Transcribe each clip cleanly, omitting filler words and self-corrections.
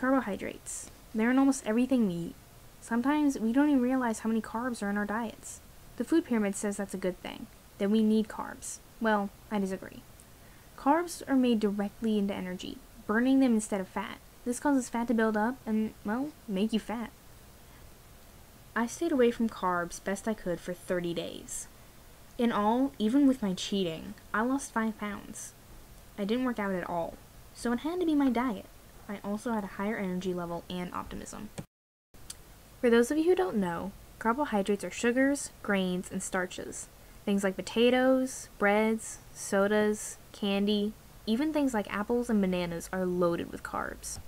carbohydrates. They're in almost everything we eat. Sometimes we don't even realize how many carbs are in our diets. The food pyramid says that's a good thing, that we need carbs. Well, I disagree. Carbs are made directly into energy, burning them instead of fat. This causes fat to build up and, well, make you fat. I stayed away from carbs best I could for 30 days. In all, even with my cheating, I lost 5 pounds. I didn't work out at all, so it had to be my diet. I also had a higher energy level and optimism. For those of you who don't know, carbohydrates are sugars, grains, and starches. Things like potatoes, breads, sodas, candy, even things like apples and bananas are loaded with carbs.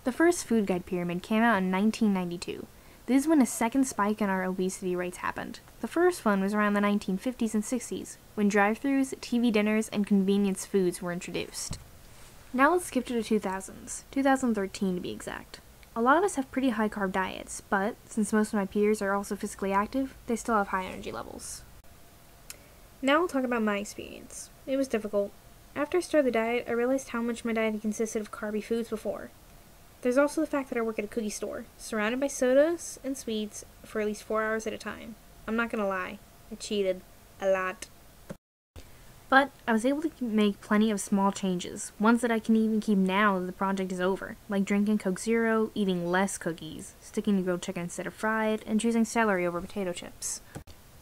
The first food guide pyramid came out in 1992. This is when a second spike in our obesity rates happened. The first one was around the 1950s and 60s, when drive-thrus, TV dinners, and convenience foods were introduced. Now let's skip to the 2000s, 2013 to be exact. A lot of us have pretty high carb diets, but since most of my peers are also physically active, they still have high energy levels. Now we'll talk about my experience. It was difficult. After I started the diet, I realized how much my diet had consisted of carby foods before. There's also the fact that I work at a cookie store, surrounded by sodas and sweets for at least 4 hours at a time. I'm not gonna lie, I cheated. A lot. But I was able to make plenty of small changes, ones that I can even keep now that the project is over, like drinking Coke Zero, eating less cookies, sticking to grilled chicken instead of fried, and choosing celery over potato chips.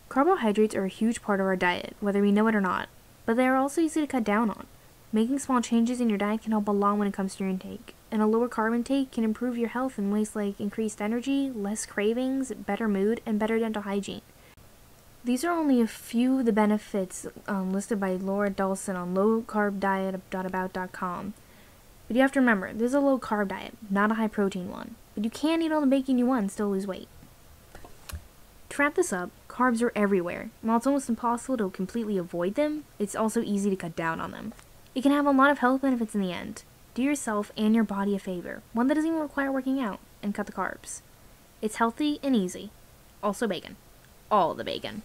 Carbohydrates are a huge part of our diet, whether we know it or not, but they are also easy to cut down on. Making small changes in your diet can help a lot when it comes to your intake, and a lower carb intake can improve your health in ways like increased energy, less cravings, better mood, and better dental hygiene. These are only a few of the benefits listed by Laura Dawson on lowcarbdiet.about.com. But you have to remember, this is a low-carb diet, not a high-protein one. But you can eat all the bacon you want and still lose weight. To wrap this up, carbs are everywhere. While it's almost impossible to completely avoid them, it's also easy to cut down on them. It can have a lot of health benefits in the end. Do yourself and your body a favor, one that doesn't even require working out, and cut the carbs. It's healthy and easy. Also bacon. All the bacon.